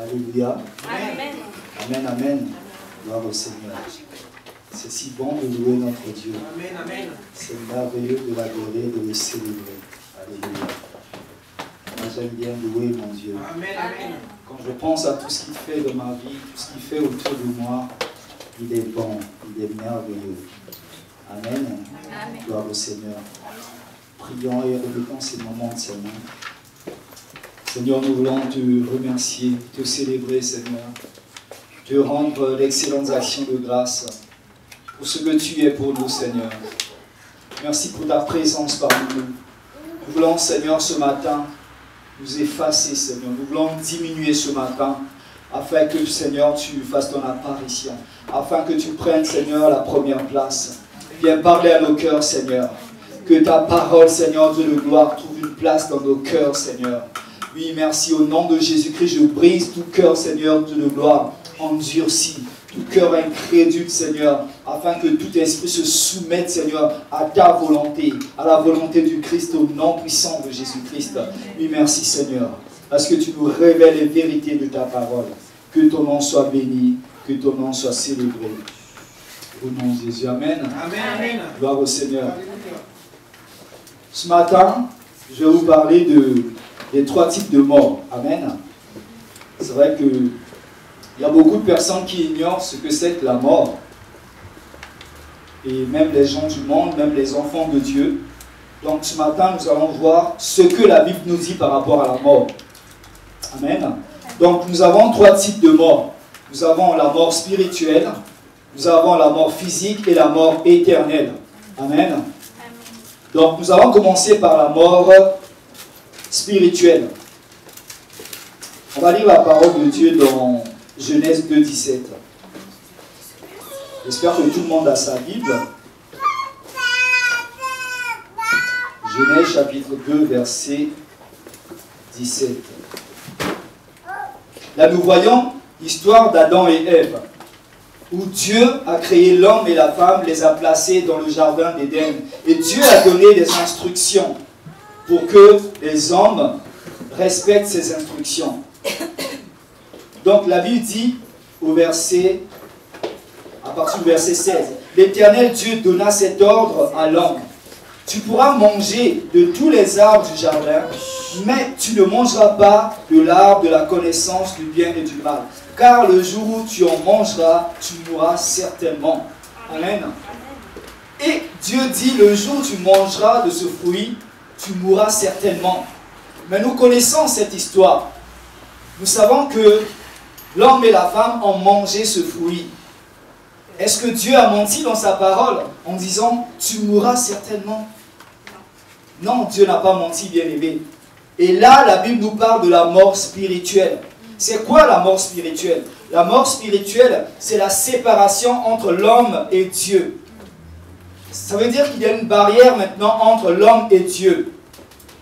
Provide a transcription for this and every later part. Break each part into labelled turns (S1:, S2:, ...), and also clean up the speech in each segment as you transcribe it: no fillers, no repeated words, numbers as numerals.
S1: Alléluia.
S2: Amen.
S1: Amen, amen. Gloire au Seigneur. C'est si bon de louer notre Dieu.
S3: Amen, amen.
S1: C'est merveilleux de l'adorer, de le célébrer. Alléluia. Moi, j'aime bien louer mon Dieu.
S3: Amen, amen.
S1: Quand je pense à tout ce qu'il fait dans ma vie, tout ce qu'il fait autour de moi, il est bon, il est merveilleux. Amen.
S2: Amen.
S1: Gloire au Seigneur. Prions et remettons ces moments de Seigneur. Seigneur, nous voulons te remercier, te célébrer, Seigneur. Te rendre d'excellentes actions de grâce pour ce que tu es pour nous, Seigneur. Merci pour ta présence parmi nous. Nous voulons, Seigneur, ce matin, nous effacer, Seigneur. Nous voulons diminuer ce matin, afin que, Seigneur, tu fasses ton apparition. Afin que tu prennes, Seigneur, la première place. Viens parler à nos cœurs, Seigneur. Que ta parole, Seigneur, Dieu de gloire, trouve une place dans nos cœurs, Seigneur. Oui, merci. Au nom de Jésus-Christ, je brise tout cœur, Seigneur, Dieu de gloire, endurci. Tout cœur incrédule, Seigneur, afin que tout esprit se soumette, Seigneur, à ta volonté, à la volonté du Christ, au nom puissant de Jésus-Christ. Oui, merci, Seigneur, parce que tu nous révèles les vérités de ta parole. Que ton nom soit béni, que ton nom soit célébré. Au nom de Jésus, amen.
S3: Amen, amen.
S1: Gloire au Seigneur. Ce matin, je vais vous parler des 3 types de morts. Amen. C'est vrai que il y a beaucoup de personnes qui ignorent ce que c'est que la mort. Et même les gens du monde, même les enfants de Dieu. Donc ce matin, nous allons voir ce que la Bible nous dit par rapport à la mort. Amen. Donc nous avons 3 types de morts. Nous avons la mort spirituelle, nous avons la mort physique et la mort éternelle. Amen. Donc nous allons commencer par la mort spirituelle. On va lire la parole de Dieu dans Genèse 2, 17. J'espère que tout le monde a sa Bible. Genèse chapitre 2, verset 17. Là, nous voyons l'histoire d'Adam et Ève, où Dieu a créé l'homme et la femme, les a placés dans le jardin d'Éden. Et Dieu a donné des instructions pour que les hommes respectent ces instructions. Donc la Bible dit à partir du verset 16, l'Éternel Dieu donna cet ordre à l'homme. Tu pourras manger de tous les arbres du jardin, mais tu ne mangeras pas de l'arbre de la connaissance du bien et du mal. Car le jour où tu en mangeras, tu mourras certainement. Amen. Et Dieu dit, le jour où tu mangeras de ce fruit, tu mourras certainement. Mais nous connaissons cette histoire. Nous savons que l'homme et la femme ont mangé ce fruit. Est-ce que Dieu a menti dans sa parole en disant « tu mourras certainement » ? Non, Dieu n'a pas menti, bien-aimé. Et là, la Bible nous parle de la mort spirituelle. C'est quoi la mort spirituelle? La mort spirituelle, c'est la séparation entre l'homme et Dieu. Ça veut dire qu'il y a une barrière maintenant entre l'homme et Dieu.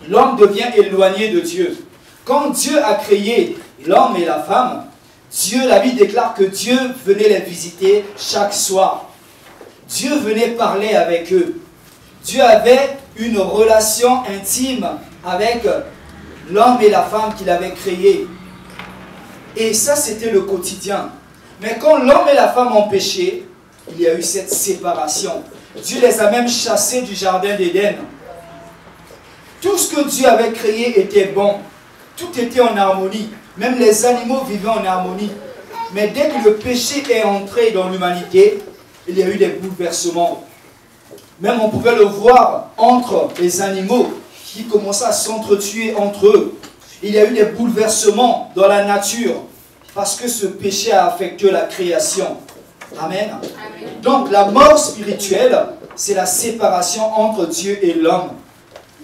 S1: L'homme devient éloigné de Dieu. Quand Dieu a créé l'homme et la femme, Dieu, la Bible déclare que Dieu venait les visiter chaque soir. Dieu venait parler avec eux. Dieu avait une relation intime avec l'homme et la femme qu'il avait créés. Et ça, c'était le quotidien. Mais quand l'homme et la femme ont péché, il y a eu cette séparation. Dieu les a même chassés du jardin d'Éden. Tout ce que Dieu avait créé était bon. Tout était en harmonie. Même les animaux vivaient en harmonie. Mais dès que le péché est entré dans l'humanité, il y a eu des bouleversements. Même on pouvait le voir entre les animaux qui commençaient à s'entretuer entre eux. Il y a eu des bouleversements dans la nature parce que ce péché a affecté la création. Amen. Amen. Donc la mort spirituelle, c'est la séparation entre Dieu et l'homme.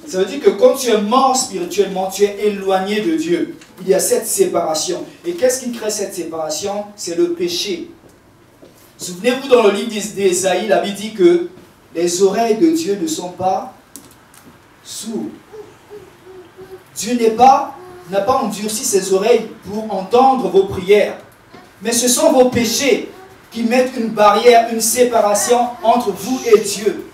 S1: Ça veut dire que quand tu es mort spirituellement, tu es éloigné de Dieu. Il y a cette séparation. Et qu'est-ce qui crée cette séparation? C'est le péché. Souvenez-vous, dans le livre d'Ésaïe, la Bible dit que les oreilles de Dieu ne sont pas sourdes. Dieu n'a pas endurci ses oreilles pour entendre vos prières. Mais ce sont vos péchés qui mettent une barrière, une séparation entre vous et Dieu.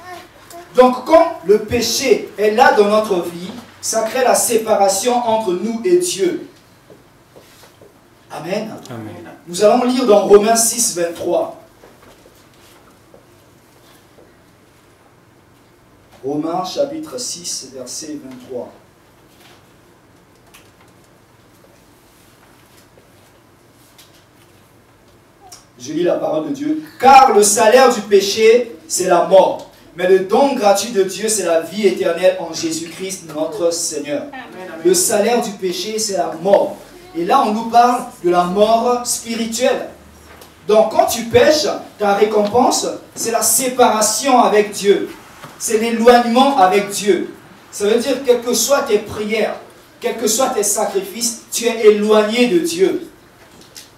S1: Donc quand le péché est là dans notre vie, ça crée la séparation entre nous et Dieu. Amen.
S2: Amen.
S1: Nous allons lire dans Romains 6, 23. Romains chapitre 6, verset 23. Je lis la parole de Dieu. Car le salaire du péché, c'est la mort. Mais le don gratuit de Dieu, c'est la vie éternelle en Jésus-Christ, notre Seigneur. Le salaire du péché, c'est la mort. Et là, on nous parle de la mort spirituelle. Donc, quand tu pêches, ta récompense, c'est la séparation avec Dieu. C'est l'éloignement avec Dieu. Ça veut dire, quelles que soient tes prières, quels que soient tes sacrifices, tu es éloigné de Dieu.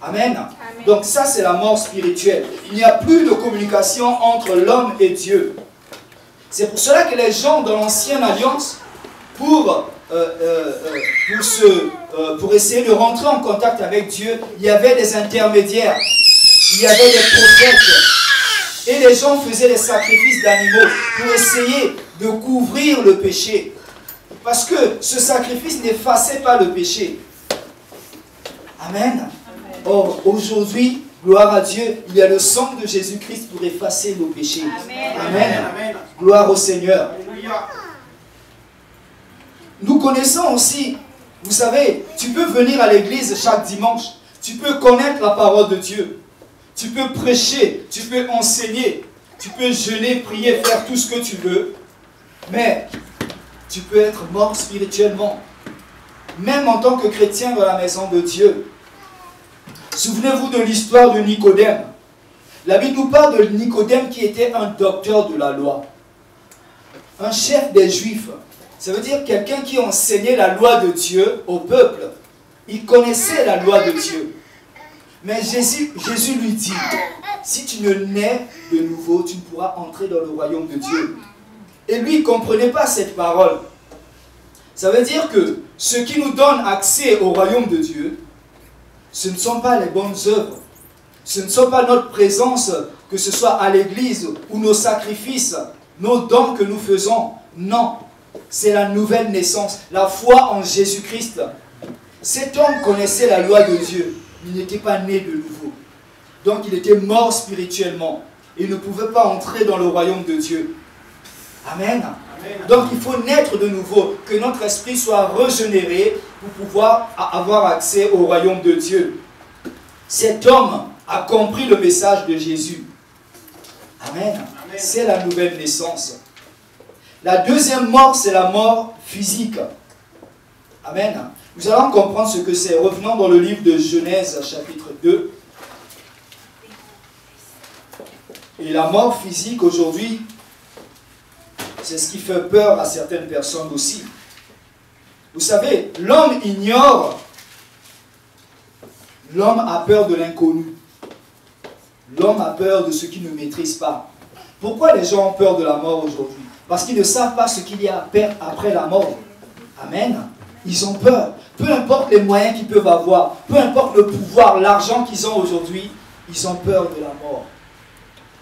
S1: Amen. Amen. Donc ça, c'est la mort spirituelle. Il n'y a plus de communication entre l'homme et Dieu. C'est pour cela que les gens dans l'ancienne alliance, pour essayer de rentrer en contact avec Dieu, il y avait des intermédiaires, il y avait des prophètes, et les gens faisaient des sacrifices d'animaux pour essayer de couvrir le péché. Parce que ce sacrifice n'effaçait pas le péché. Amen. Or, aujourd'hui, gloire à Dieu, il y a le sang de Jésus-Christ pour effacer nos péchés. Amen. Amen. Amen. Gloire au Seigneur. Nous connaissons aussi, vous savez, tu peux venir à l'église chaque dimanche, tu peux connaître la parole de Dieu, tu peux prêcher, tu peux enseigner, tu peux jeûner, prier, faire tout ce que tu veux, mais tu peux être mort spirituellement, même en tant que chrétien dans la maison de Dieu. Souvenez-vous de l'histoire de Nicodème. La Bible nous parle de Nicodème qui était un docteur de la loi, un chef des Juifs. Ça veut dire quelqu'un qui enseignait la loi de Dieu au peuple. Il connaissait la loi de Dieu. Mais Jésus lui dit, si tu ne nais de nouveau, tu ne pourras entrer dans le royaume de Dieu. Et lui, il ne comprenait pas cette parole. Ça veut dire que ce qui nous donne accès au royaume de Dieu, ce ne sont pas les bonnes œuvres. Ce ne sont pas notre présence, que ce soit à l'église ou nos sacrifices, nos dons que nous faisons. Non, c'est la nouvelle naissance, la foi en Jésus-Christ. Cet homme connaissait la loi de Dieu. Il n'était pas né de nouveau. Donc il était mort spirituellement. Il ne pouvait pas entrer dans le royaume de Dieu. Amen. Donc il faut naître de nouveau, que notre esprit soit régénéré pour pouvoir avoir accès au royaume de Dieu. Cet homme a compris le message de Jésus. Amen. C'est la nouvelle naissance. La deuxième mort, c'est la mort physique. Amen. Nous allons comprendre ce que c'est. Revenons dans le livre de Genèse, chapitre 2. Et la mort physique, aujourd'hui, c'est ce qui fait peur à certaines personnes aussi. Vous savez, l'homme ignore, l'homme a peur de l'inconnu. L'homme a peur de ce qu'il ne maîtrise pas. Pourquoi les gens ont peur de la mort aujourd'hui? Parce qu'ils ne savent pas ce qu'il y a après la mort. Amen. Ils ont peur. Peu importe les moyens qu'ils peuvent avoir, peu importe le pouvoir, l'argent qu'ils ont aujourd'hui, ils ont peur de la mort.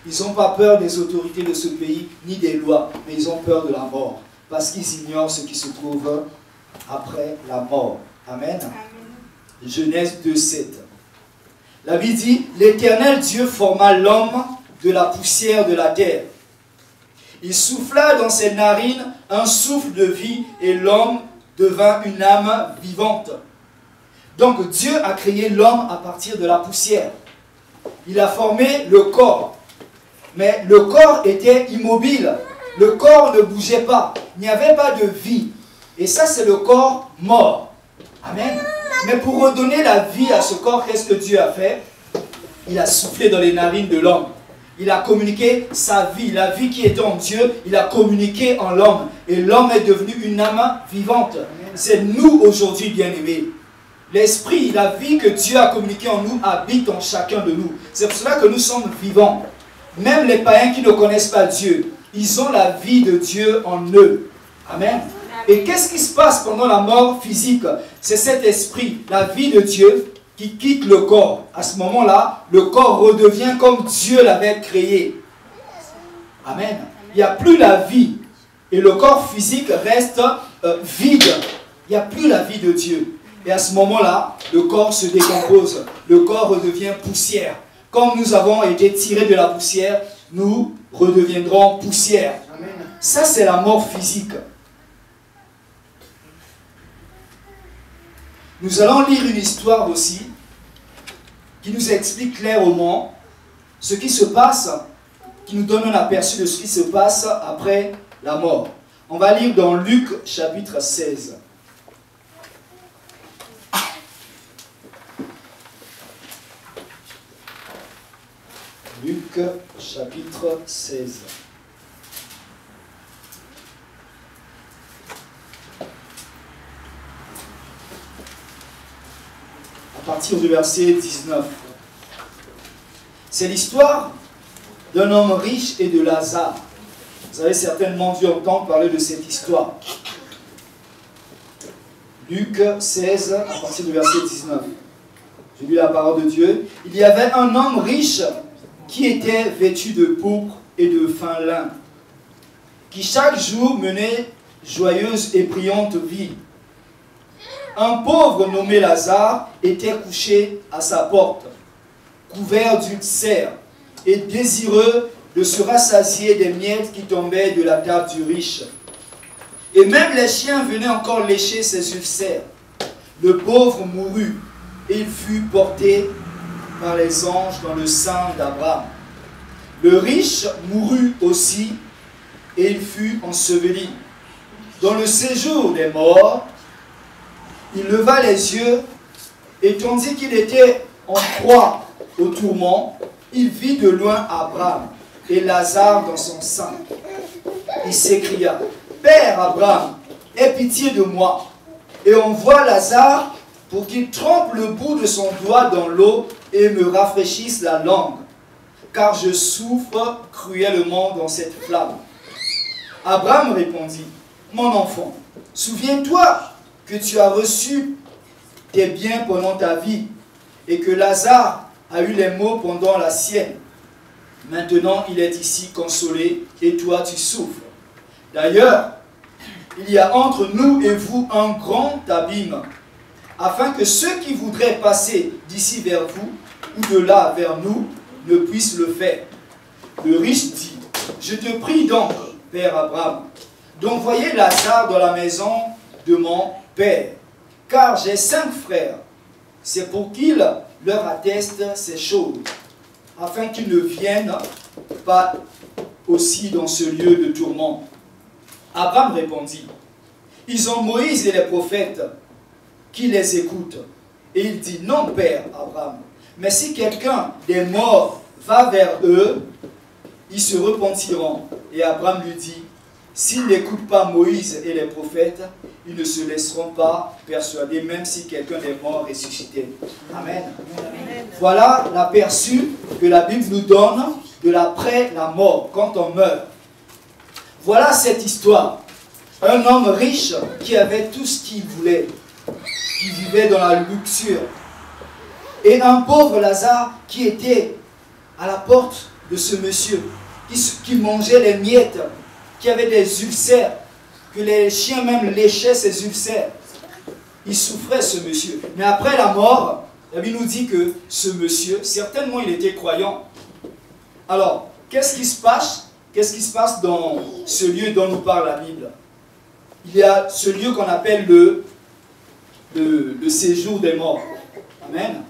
S1: Ils n'ont pas peur des autorités de ce pays, ni des lois, mais ils ont peur de la mort. Parce qu'ils ignorent ce qui se trouve après la mort. Amen. Amen. Genèse 2:7. La Bible dit, l'Éternel Dieu forma l'homme de la poussière de la terre. Il souffla dans ses narines un souffle de vie et l'homme devint une âme vivante. Donc Dieu a créé l'homme à partir de la poussière. Il a formé le corps. Mais le corps était immobile. Le corps ne bougeait pas. Il n'y avait pas de vie. Et ça, c'est le corps mort. Amen. Mais pour redonner la vie à ce corps, qu'est-ce que Dieu a fait? Il a soufflé dans les narines de l'homme. Il a communiqué sa vie, la vie qui était en Dieu, il a communiqué en l'homme. Et l'homme est devenu une âme vivante. C'est nous aujourd'hui, bien-aimés. L'esprit, la vie que Dieu a communiquée en nous habite en chacun de nous. C'est pour cela que nous sommes vivants. Même les païens qui ne connaissent pas Dieu, ils ont la vie de Dieu en eux. Amen. Et qu'est-ce qui se passe pendant la mort physique? C'est cet esprit, la vie de Dieu, qui quitte le corps. À ce moment-là, le corps redevient comme Dieu l'avait créé. Amen. Il n'y a plus la vie. Et le corps physique reste vide. Il n'y a plus la vie de Dieu. Et à ce moment-là, le corps se décompose. Le corps redevient poussière. Comme nous avons été tirés de la poussière, nous redeviendrons poussière. Amen. Ça, c'est la mort physique. Nous allons lire une histoire aussi qui nous explique clairement ce qui se passe, qui nous donne un aperçu de ce qui se passe après la mort. On va lire dans Luc chapitre 16. Luc chapitre 16. À partir du verset 19. C'est l'histoire d'un homme riche et de Lazare. Vous avez certainement dû entendre parler de cette histoire. Luc 16, à partir du verset 19. Je lis la parole de Dieu. Il y avait un homme riche qui était vêtu de pourpre et de fin lin, qui chaque jour menait joyeuse et brillante vie. Un pauvre nommé Lazare était couché à sa porte, couvert d'ulcères et désireux de se rassasier des miettes qui tombaient de la table du riche. Et même les chiens venaient encore lécher ses ulcères. Le pauvre mourut et il fut porté par les anges dans le sein d'Abraham. Le riche mourut aussi et il fut enseveli. Dans le séjour des morts, il leva les yeux et tandis qu'il était en proie au tourment, il vit de loin Abraham et Lazare dans son sein. Il s'écria, « Père Abraham, aie pitié de moi et envoie Lazare pour qu'il trempe le bout de son doigt dans l'eau et me rafraîchisse la langue, car je souffre cruellement dans cette flamme. » Abraham répondit, « Mon enfant, souviens-toi que tu as reçu tes biens pendant ta vie et que Lazare a eu les maux pendant la sienne. Maintenant, il est ici consolé et toi, tu souffres. D'ailleurs, il y a entre nous et vous un grand abîme, afin que ceux qui voudraient passer d'ici vers vous ou de là vers nous ne puissent le faire. » Le riche dit, « Je te prie donc, Père Abraham, d'envoyer Lazare dans la maison de mon Père, car j'ai 5 frères. C'est pour qu'il leur atteste ces choses, afin qu'ils ne viennent pas aussi dans ce lieu de tourment. » Abraham répondit, « Ils ont Moïse et les prophètes qui les écoutent. » Et il dit, « Non, Père Abraham, mais si quelqu'un des morts va vers eux, ils se repentiront. » Et Abraham lui dit, « S'ils n'écoutent pas Moïse et les prophètes, ils ne se laisseront pas persuader, même si quelqu'un des morts ressuscitait. » Amen. Amen. Voilà l'aperçu que la Bible nous donne de l'après la mort, quand on meurt. Voilà cette histoire. Un homme riche qui avait tout ce qu'il voulait, qui vivait dans la luxure. Et un pauvre Lazare qui était à la porte de ce monsieur, qui mangeait les miettes, qui avait des ulcères, que les chiens même léchaient ses ulcères. Il souffrait, ce monsieur. Mais après la mort, la Bible nous dit que ce monsieur, certainement il était croyant. Alors, qu'est-ce qui se passe? Qu'est-ce qui se passe dans ce lieu dont nous parle la Bible? Il y a ce lieu qu'on appelle le séjour des morts. Amen.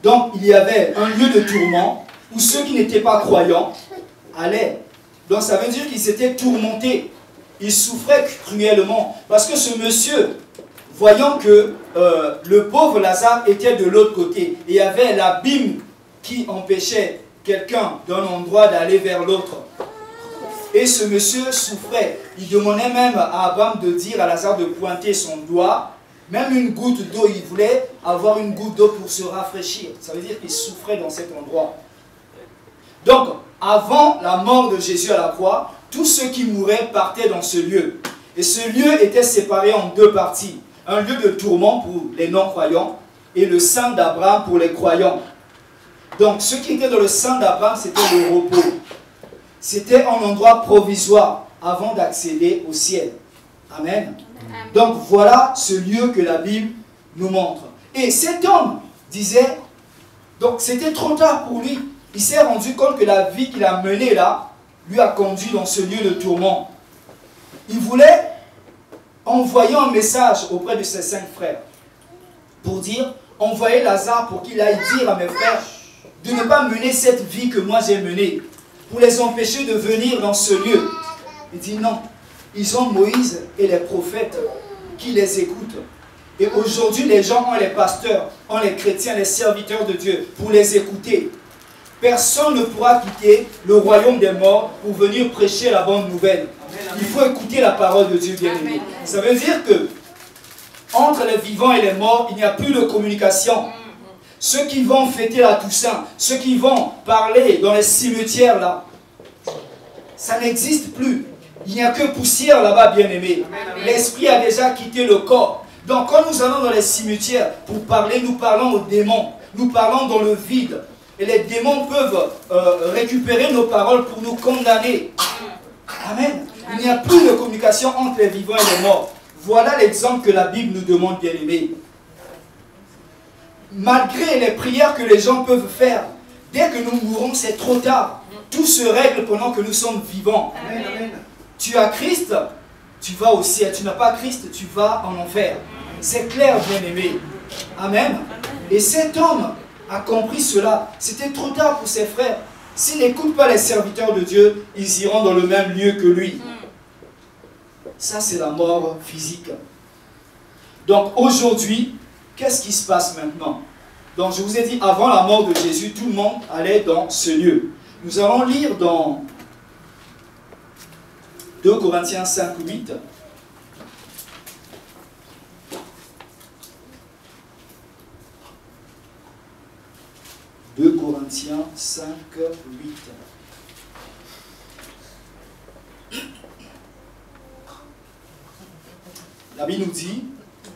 S1: Donc, il y avait un lieu de tourment où ceux qui n'étaient pas croyants allaient. Donc, ça veut dire qu'ils étaient tourmentés. Ils souffraient cruellement. Parce que ce monsieur, voyant que le pauvre Lazare était de l'autre côté, et il y avait l'abîme qui empêchait quelqu'un d'un endroit d'aller vers l'autre. Et ce monsieur souffrait. Il demandait même à Abraham de dire à Lazare de pointer son doigt. Même une goutte d'eau, il voulait avoir une goutte d'eau pour se rafraîchir. Ça veut dire qu'il souffrait dans cet endroit. Donc, avant la mort de Jésus à la croix, tous ceux qui mouraient partaient dans ce lieu. Et ce lieu était séparé en 2 parties. Un lieu de tourment pour les non-croyants et le sein d'Abraham pour les croyants. Donc, ceux qui étaient dans le sein d'Abraham, c'était le repos. C'était un endroit provisoire avant d'accéder au ciel. Amen. Donc, voilà ce lieu que la Bible nous montre. Et cet homme disait, donc c'était trop tard pour lui. Il s'est rendu compte que la vie qu'il a menée là, lui a conduit dans ce lieu de tourment. Il voulait envoyer un message auprès de ses 5 frères pour dire, envoyez Lazare pour qu'il aille dire à mes frères de ne pas mener cette vie que moi j'ai menée, pour les empêcher de venir dans ce lieu. Il dit non, ils ont Moïse et les prophètes qui les écoutent. Et aujourd'hui, les gens ont les pasteurs, ont les chrétiens, les serviteurs de Dieu pour les écouter. Personne ne pourra quitter le royaume des morts pour venir prêcher la bonne nouvelle. Il faut écouter la parole de Dieu, bien-aimé. Ça veut dire que entre les vivants et les morts, il n'y a plus de communication. Ceux qui vont fêter la Toussaint, ceux qui vont parler dans les cimetières là, ça n'existe plus. Il n'y a que poussière là-bas, bien-aimé. L'esprit a déjà quitté le corps. Donc quand nous allons dans les cimetières pour parler, nous parlons aux démons. Nous parlons dans le vide. Et les démons peuvent récupérer nos paroles pour nous condamner. Amen. Il n'y a plus de communication entre les vivants et les morts. Voilà l'exemple que la Bible nous demande, bien-aimés. Malgré les prières que les gens peuvent faire, dès que nous mourrons, c'est trop tard. Tout se règle pendant que nous sommes vivants. Amen. Tu as Christ, tu vas au ciel. Tu n'as pas Christ, tu vas en enfer. C'est clair, bien-aimé. Amen. Et cet homme a compris cela. C'était trop tard pour ses frères. S'ils n'écoutent pas les serviteurs de Dieu, ils iront dans le même lieu que lui. Ça, c'est la mort physique. Donc aujourd'hui, qu'est-ce qui se passe maintenant? Donc je vous ai dit, avant la mort de Jésus, tout le monde allait dans ce lieu. Nous allons lire dans 2 Corinthiens 5, 8. « 2 Corinthiens 5, 8. La Bible nous dit,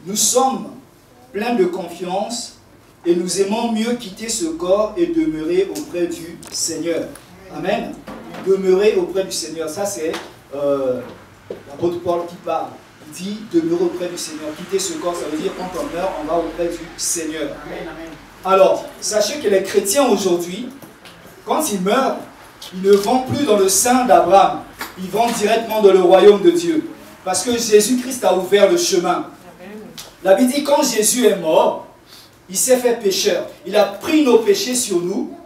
S1: nous sommes pleins de confiance et nous aimons mieux quitter ce corps et demeurer auprès du Seigneur. Amen. Demeurer auprès du Seigneur, ça c'est l'apôtre Paul qui parle. Il dit demeurer auprès du Seigneur. Quitter ce corps, ça veut dire quand on meurt, on va auprès du Seigneur. Amen, amen. Alors, sachez que les chrétiens aujourd'hui, quand ils meurent, ils ne vont plus dans le sein d'Abraham. Ils vont directement dans le royaume de Dieu. Parce que Jésus-Christ a ouvert le chemin. La Bible dit, quand Jésus est mort, il s'est fait pécheur. Il a pris nos péchés sur nous.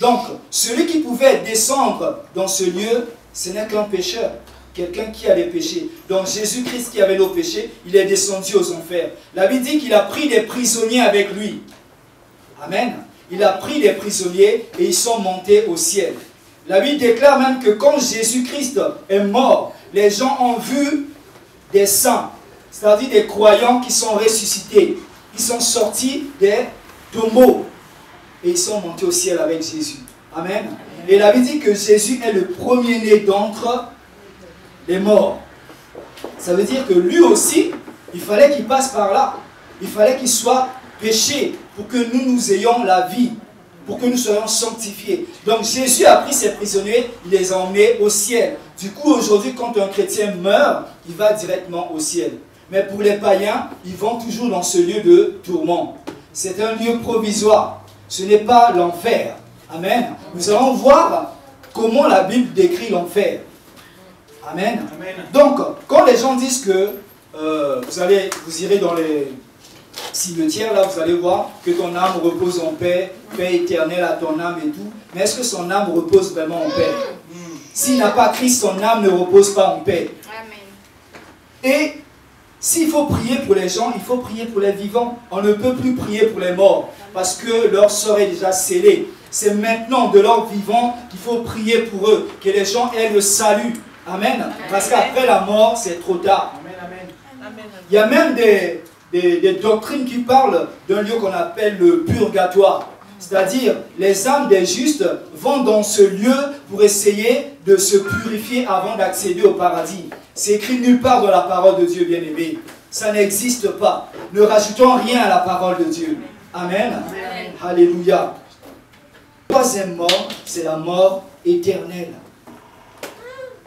S1: Donc, celui qui pouvait descendre dans ce lieu, ce n'est qu'un pécheur. Quelqu'un qui a des péchés. Donc, Jésus-Christ qui avait nos péchés, il est descendu aux enfers. La Bible dit qu'il a pris des prisonniers avec lui. Amen. Il a pris des prisonniers et ils sont montés au ciel. La Bible déclare même que quand Jésus-Christ est mort, les gens ont vu des saints, c'est-à-dire des croyants qui sont ressuscités, qui sont sortis des tombeaux et ils sont montés au ciel avec Jésus. Amen. Et la Bible dit que Jésus est le premier-né d'entre les morts. Ça veut dire que lui aussi, il fallait qu'il passe par là. Il fallait qu'il soit péché pour que nous ayons la vie, pour que nous soyons sanctifiés. Donc Jésus a pris ses prisonniers, il les a emmenés au ciel. Du coup, aujourd'hui, quand un chrétien meurt, il va directement au ciel. Mais pour les païens, ils vont toujours dans ce lieu de tourment. C'est un lieu provisoire. Ce n'est pas l'enfer. Amen. Nous allons voir comment la Bible décrit l'enfer. Amen. Amen. Donc, quand les gens disent que vous irez dans les cimetières, là, vous allez voir que ton âme repose en paix, paix éternelle à ton âme et tout. Mais est-ce que son âme repose vraiment en paix? S'il n'a pas Christ, son âme ne repose pas en paix. Amen. Et s'il faut prier pour les gens, il faut prier pour les vivants. On ne peut plus prier pour les morts parce que leur sort est déjà scellé. C'est maintenant de leurs vivants qu'il faut prier pour eux, que les gens aient le salut. Amen. Parce qu'après la mort, c'est trop tard. Il y a même des doctrines qui parlent d'un lieu qu'on appelle le purgatoire. C'est-à-dire, les âmes des justes vont dans ce lieu pour essayer de se purifier avant d'accéder au paradis. C'est écrit nulle part dans la parole de Dieu, bien-aimé. Ça n'existe pas. Ne rajoutons rien à la parole de Dieu. Amen. Amen. Alléluia. La troisième mort, c'est la mort éternelle.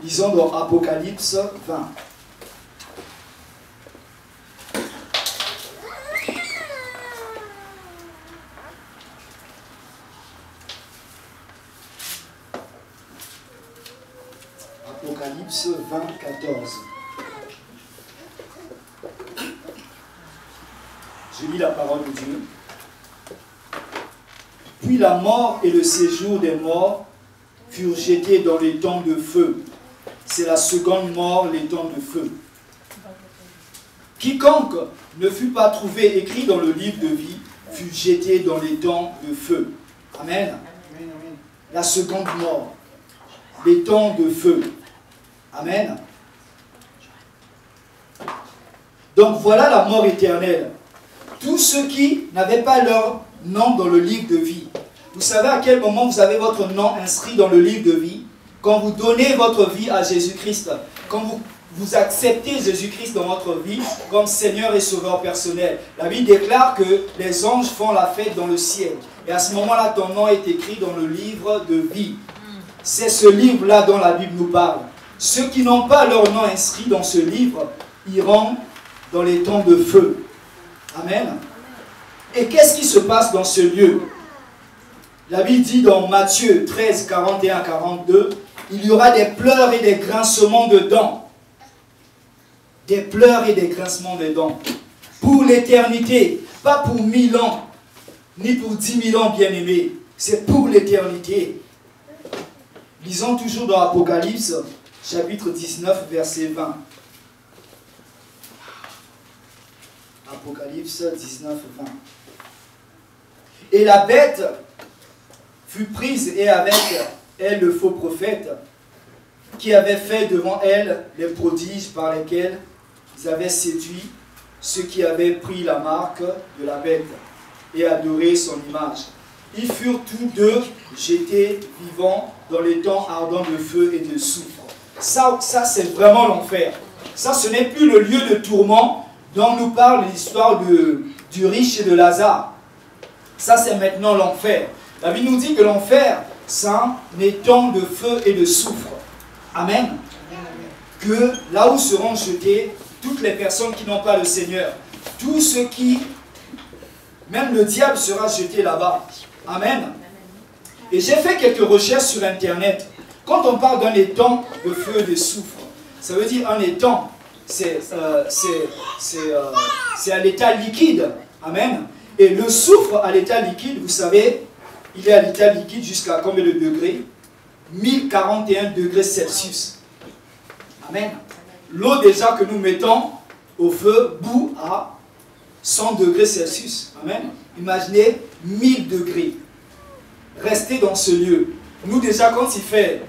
S1: Lisons dans Apocalypse 20. Apocalypse 20, 14. Je lis la parole de Dieu. Puis la mort et le séjour des morts furent jetés dans les temps de feu. C'est la seconde mort, les temps de feu. Quiconque ne fut pas trouvé écrit dans le livre de vie fut jeté dans les temps de feu. Amen. La seconde mort, les temps de feu. Amen. Donc voilà la mort éternelle. Tous ceux qui n'avaient pas leur nom dans le livre de vie. Vous savez à quel moment vous avez votre nom inscrit dans le livre de vie? Quand vous donnez votre vie à Jésus-Christ. Quand vous acceptez Jésus-Christ dans votre vie comme Seigneur et Sauveur personnel. La Bible déclare que les anges font la fête dans le ciel. Et à ce moment-là, ton nom est écrit dans le livre de vie. C'est ce livre-là dont la Bible nous parle. Ceux qui n'ont pas leur nom inscrit dans ce livre iront dans les temps de feu. Amen. Et qu'est-ce qui se passe dans ce lieu? La Bible dit dans Matthieu 13, 41, 42, il y aura des pleurs et des grincements de dents. Des pleurs et des grincements de dents. Pour l'éternité, pas pour 1000 ans, ni pour 10 000 ans, bien-aimés. C'est pour l'éternité. Lisons toujours dans Apocalypse, chapitre 19, verset 20. Apocalypse 19, 20. Et la bête fut prise et avec elle le faux prophète qui avait fait devant elle les prodiges par lesquels ils avaient séduit ceux qui avaient pris la marque de la bête et adoré son image. Ils furent tous deux jetés vivants dans les temps ardents de feu et de soufre. Ça c'est vraiment l'enfer. Ça, ce n'est plus le lieu de tourment dont nous parle l'histoire du riche et de Lazare. Ça, c'est maintenant l'enfer. La Bible nous dit que l'enfer, c'est un étang de feu et de soufre. Amen. Que là où seront jetées toutes les personnes qui n'ont pas le Seigneur, tous ceux qui, même le diable sera jeté là-bas. Amen. Et j'ai fait quelques recherches sur Internet. Quand on parle d'un étang de feu et de soufre, ça veut dire un étang, c'est à l'état liquide. Amen. Et le soufre à l'état liquide, vous savez, il est à l'état liquide jusqu'à combien de degrés? 1041 degrés Celsius. Amen. L'eau déjà que nous mettons au feu bout à 100 degrés Celsius. Amen. Imaginez 1000 degrés. Restez dans ce lieu. Nous déjà quand il fait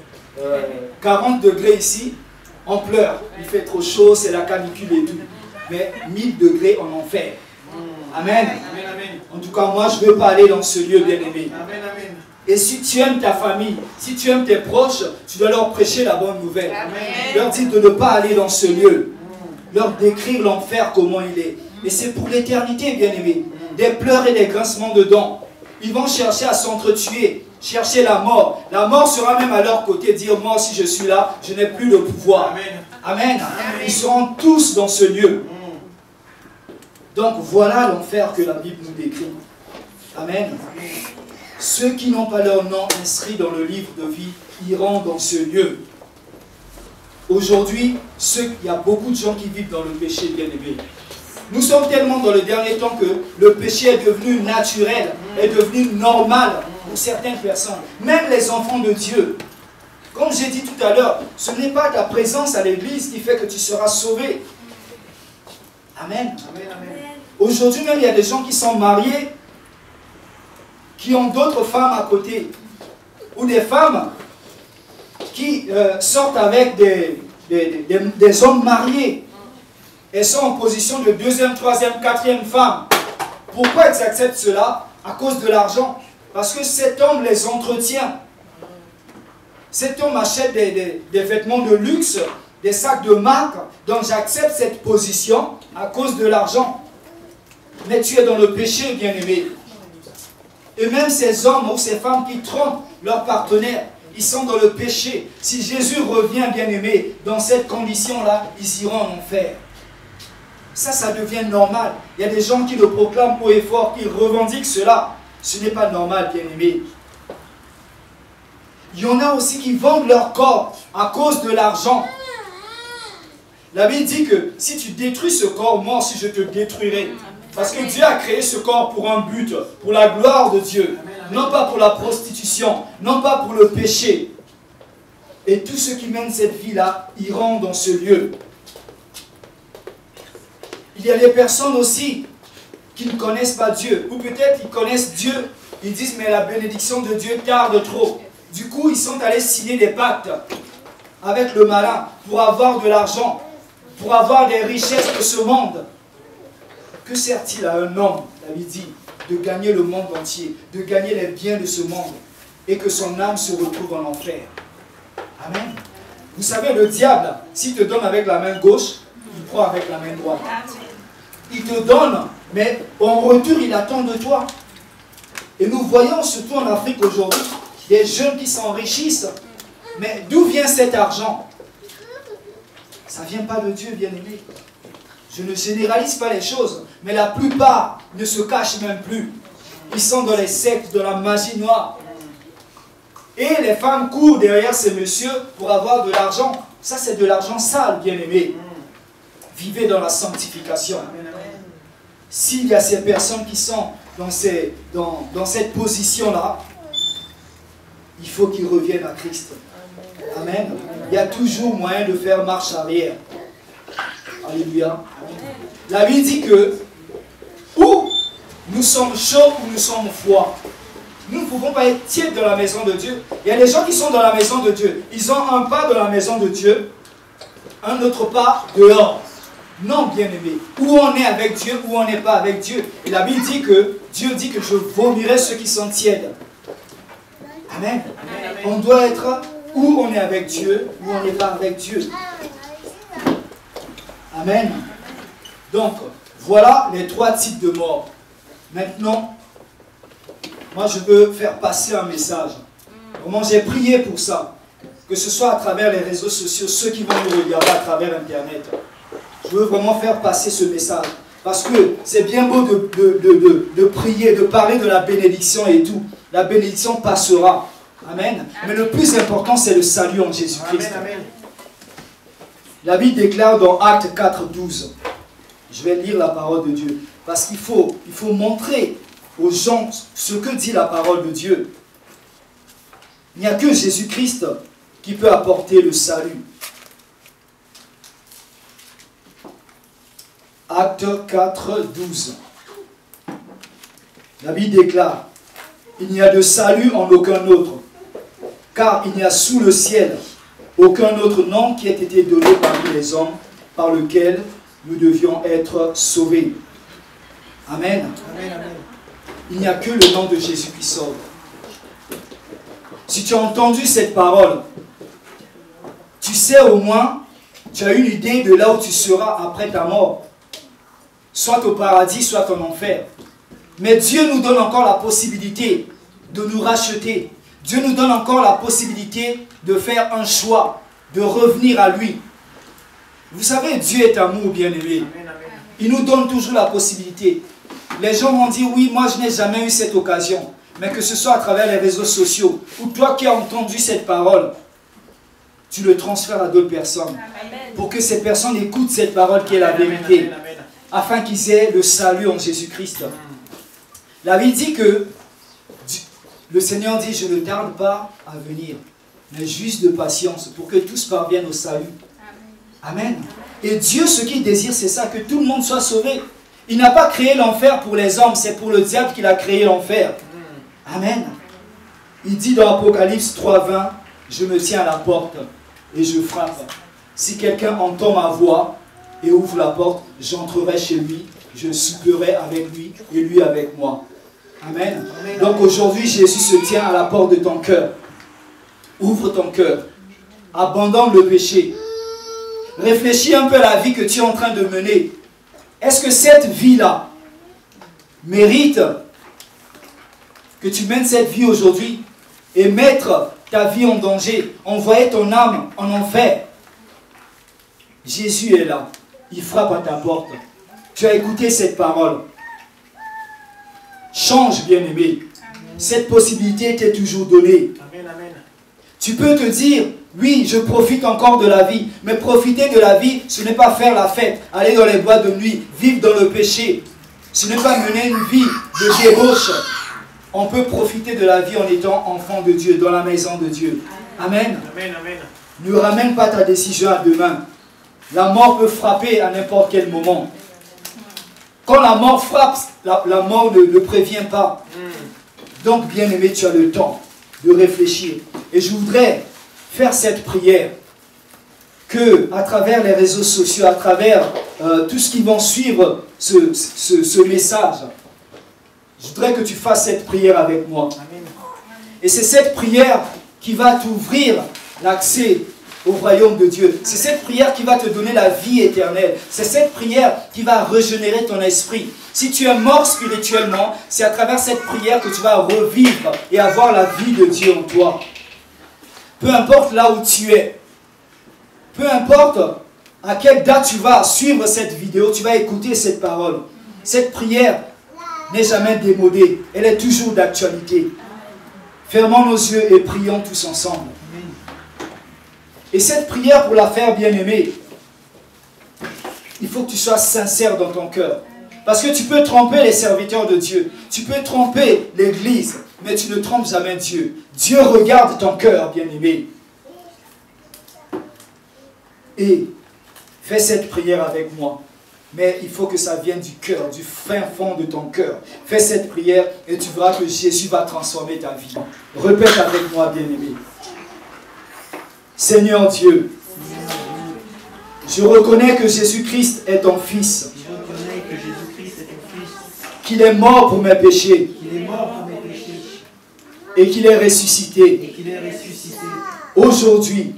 S1: 40 degrés ici, on pleure. Il fait trop chaud, c'est la canicule et tout. Mais 1000 degrés en enfer. Amen. En tout cas, moi, je ne veux pas aller dans ce lieu, bien-aimé. Et si tu aimes ta famille, si tu aimes tes proches, tu dois leur prêcher la bonne nouvelle. Amen. Leur dire de ne pas aller dans ce lieu. Leur décrire l'enfer, comment il est. Et c'est pour l'éternité, bien-aimé. Des pleurs et des grincements de dents. Ils vont chercher à s'entretuer, chercher la mort. La mort sera même à leur côté, dire, moi, si je suis là, je n'ai plus le pouvoir. Amen. Amen. Ils seront tous dans ce lieu. Donc voilà l'enfer que la Bible nous décrit. Amen. Ceux qui n'ont pas leur nom inscrit dans le livre de vie iront dans ce lieu. Aujourd'hui, il y a beaucoup de gens qui vivent dans le péché, bien-aimé. Nous sommes tellement dans le dernier temps que le péché est devenu naturel, est devenu normal pour certaines personnes. Même les enfants de Dieu. Comme j'ai dit tout à l'heure, ce n'est pas ta présence à l'église qui fait que tu seras sauvé. Amen. Amen, amen. Aujourd'hui même, il y a des gens qui sont mariés, qui ont d'autres femmes à côté. Ou des femmes qui sortent avec des hommes mariés. Elles sont en position de deuxième, troisième, quatrième femme. Pourquoi ils acceptent cela? À cause de l'argent. Parce que cet homme les entretient. Cet homme achète des vêtements de luxe, des sacs de marque. Donc j'accepte cette position à cause de l'argent. Mais tu es dans le péché, bien-aimé. Et même ces hommes ou ces femmes qui trompent leur partenaire, ils sont dans le péché. Si Jésus revient, bien-aimé, dans cette condition-là, ils iront en enfer. Ça devient normal. Il y a des gens qui le proclament haut et fort, qui revendiquent cela. Ce n'est pas normal, bien-aimé. Il y en a aussi qui vendent leur corps à cause de l'argent. La Bible dit que si tu détruis ce corps, moi aussi je te détruirai. Parce que Dieu a créé ce corps pour un but, pour la gloire de Dieu. Non pas pour la prostitution, non pas pour le péché. Et tous ceux qui mènent cette vie-là iront dans ce lieu. Il y a des personnes aussi qui ne connaissent pas Dieu. Ou peut-être ils connaissent Dieu. Ils disent mais la bénédiction de Dieu tarde trop. Du coup ils sont allés signer des pactes avec le malin pour avoir de l'argent, pour avoir des richesses de ce monde. Que sert-il à un homme, la Bible dit, de gagner le monde entier, de gagner les biens de ce monde et que son âme se retrouve en enfer? Amen. Vous savez, le diable, s'il te donne avec la main gauche, il prend avec la main droite. Il te donne, mais en retour, il attend de toi. Et nous voyons, surtout en Afrique aujourd'hui, des jeunes qui s'enrichissent. Mais d'où vient cet argent? Ça ne vient pas de Dieu, bien-aimé. Je ne généralise pas les choses, mais la plupart ne se cachent même plus. Ils sont dans les sectes de la magie noire. Et les femmes courent derrière ces messieurs pour avoir de l'argent. Ça, c'est de l'argent sale, bien-aimé. Vivez dans la sanctification. S'il y a ces personnes qui sont dans cette position-là, il faut qu'ils reviennent à Christ. Amen. Il y a toujours moyen de faire marche arrière. Alléluia. La Bible dit que ou nous sommes chauds ou nous sommes froids. Nous ne pouvons pas être tièdes dans la maison de Dieu. Il y a des gens qui sont dans la maison de Dieu. Ils ont un pas dans la maison de Dieu, un autre pas dehors. Non, bien-aimé. Où on est avec Dieu, où on n'est pas avec Dieu. Et la Bible dit que Dieu dit que je vomirai ceux qui sont tièdes. Amen. Amen. On doit être où on est avec Dieu, où on n'est pas avec Dieu. Amen. Donc, voilà les 3 types de morts. Maintenant, moi je veux faire passer un message. Comment j'ai prié pour ça. Que ce soit à travers les réseaux sociaux, ceux qui vont nous regarder à travers Internet. Je veux vraiment faire passer ce message. Parce que c'est bien beau de prier, de parler de la bénédiction et tout. La bénédiction passera. Amen. Mais le plus important, c'est le salut en Jésus-Christ. La Bible déclare dans Actes 4, 12. Je vais lire la parole de Dieu. Parce qu'il faut montrer aux gens ce que dit la parole de Dieu. Il n'y a que Jésus-Christ qui peut apporter le salut. Acte 4, 12. La Bible déclare: il n'y a de salut en aucun autre, car il n'y a sous le ciel aucun autre nom qui ait été donné parmi les hommes par lequel nous devions être sauvés. Amen. Amen, amen. Il n'y a que le nom de Jésus qui sauve. Si tu as entendu cette parole, tu sais au moins, tu as une idée de là où tu seras après ta mort. Soit au paradis, soit en enfer. Mais Dieu nous donne encore la possibilité de nous racheter. Dieu nous donne encore la possibilité de faire un choix, de revenir à lui. Vous savez, Dieu est amour, bien-aimé. Il nous donne toujours la possibilité. Les gens vont dire, oui, moi je n'ai jamais eu cette occasion. Mais que ce soit à travers les réseaux sociaux, ou toi qui as entendu cette parole, tu le transfères à d'autres personnes. Pour que ces personnes écoutent cette parole qui est la vérité. Afin qu'ils aient le salut en Jésus-Christ. La Bible dit que le Seigneur dit, je ne tarde pas à venir, mais juste de patience, pour que tous parviennent au salut. Amen. Et Dieu, ce qu'il désire, c'est ça, que tout le monde soit sauvé. Il n'a pas créé l'enfer pour les hommes, c'est pour le diable qu'il a créé l'enfer. Amen. Il dit dans Apocalypse 3:20, je me tiens à la porte et je frappe. Si quelqu'un entend ma voix et ouvre la porte, j'entrerai chez lui, je souperai avec lui et lui avec moi. Amen. Amen. Donc aujourd'hui, Jésus se tient à la porte de ton cœur. Ouvre ton cœur. Abandonne le péché. Réfléchis un peu à la vie que tu es en train de mener. Est-ce que cette vie-là mérite que tu mènes cette vie aujourd'hui et mettre ta vie en danger, envoyer ton âme en enfer? Jésus est là. Il frappe à ta porte. Tu as écouté cette parole. Change, bien-aimé. Cette possibilité t'est toujours donnée. Amen, amen. Tu peux te dire, Oui, je profite encore de la vie. Mais profiter de la vie, ce n'est pas faire la fête, aller dans les boîtes de nuit, vivre dans le péché. Ce n'est pas mener une vie de débauche. On peut profiter de la vie en étant enfant de Dieu, dans la maison de Dieu. Amen.
S2: Amen, amen.
S1: Ne ramène pas ta décision à demain. La mort peut frapper à n'importe quel moment. Quand la mort frappe, la mort ne prévient pas. Donc, bien-aimé, tu as le temps de réfléchir. Et je voudrais faire cette prière que, à travers les réseaux sociaux, à travers tout ce qui va suivre ce message, je voudrais que tu fasses cette prière avec moi. Amen. Et c'est cette prière qui va t'ouvrir l'accès au royaume de Dieu. C'est cette prière qui va te donner la vie éternelle. C'est cette prière qui va régénérer ton esprit. Si tu es mort spirituellement, c'est à travers cette prière que tu vas revivre et avoir la vie de Dieu en toi. Peu importe là où tu es, peu importe à quelle date tu vas suivre cette vidéo, tu vas écouter cette parole. Cette prière n'est jamais démodée, elle est toujours d'actualité. Fermons nos yeux et prions tous ensemble. Et cette prière, pour la faire, bien-aimé, il faut que tu sois sincère dans ton cœur. Parce que tu peux tromper les serviteurs de Dieu, tu peux tromper l'Église, mais tu ne trompes jamais Dieu. Dieu regarde ton cœur, bien-aimé. Et fais cette prière avec moi. Mais il faut que ça vienne du cœur, du fin fond de ton cœur. Fais cette prière et tu verras que Jésus va transformer ta vie. Répète avec moi, bien-aimé. Seigneur Dieu, je reconnais que Jésus-Christ est ton Fils. Qu'il est mort pour mes péchés. Et qu'il est ressuscité. Aujourd'hui,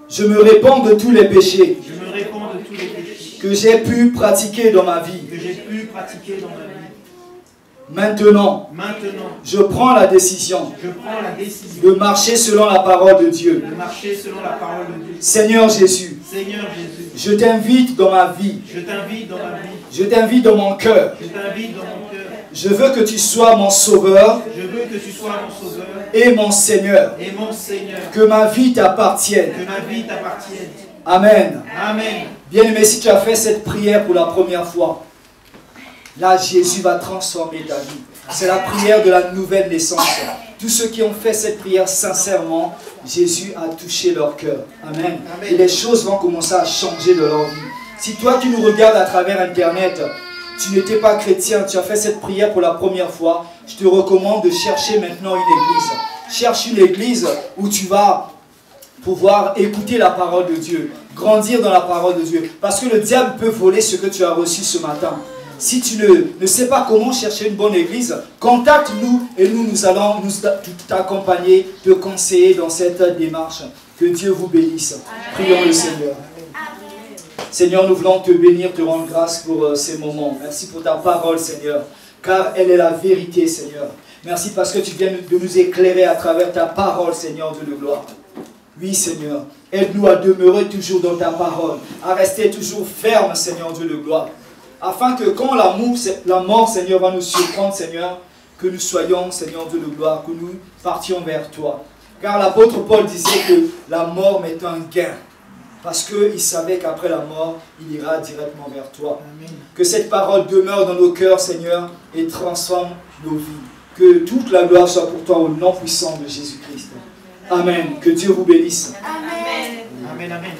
S1: je me répands de tous les péchés que j'ai pu pratiquer dans ma vie. Maintenant, je prends la décision de marcher selon la parole de Dieu. Seigneur Jésus, je t'invite dans ma vie. Je t'invite dans mon cœur. Je veux que tu sois mon sauveur et mon Seigneur. Que ma vie t'appartienne. Amen. Bien-aimé, si tu as fait cette prière pour la première fois, là, Jésus va transformer ta vie. C'est la prière de la nouvelle naissance. Tous ceux qui ont fait cette prière sincèrement, Jésus a touché leur cœur. Amen. Et les choses vont commencer à changer de leur vie. Si toi, tu nous regardes à travers Internet, tu n'étais pas chrétien, tu as fait cette prière pour la première fois, je te recommande de chercher maintenant une église. Cherche une église où tu vas pouvoir écouter la parole de Dieu, grandir dans la parole de Dieu. Parce que le diable peut voler ce que tu as reçu ce matin. Si tu ne sais pas comment chercher une bonne église, contacte-nous et nous allons t'accompagner, te conseiller dans cette démarche. Que Dieu vous bénisse. Prions le Seigneur. Seigneur, nous voulons te bénir, te rendre grâce pour ces moments. Merci pour ta parole, Seigneur, car elle est la vérité, Seigneur. Merci parce que tu viens de nous éclairer à travers ta parole, Seigneur, Dieu de gloire. Oui, Seigneur, aide-nous à demeurer toujours dans ta parole, à rester toujours ferme, Seigneur, Dieu de gloire. Afin que quand la mort, Seigneur, va nous surprendre, Seigneur, que nous soyons, Seigneur, Dieu de gloire, que nous partions vers toi. Car l'apôtre Paul disait que la mort m'est un gain. Parce qu'il savait qu'après la mort, il ira directement vers toi. Amen. Que cette parole demeure dans nos cœurs, Seigneur, et transforme nos vies. Que toute la gloire soit pour toi au nom puissant de Jésus-Christ. Amen. Que Dieu vous bénisse.
S2: Amen. Amen. Amen.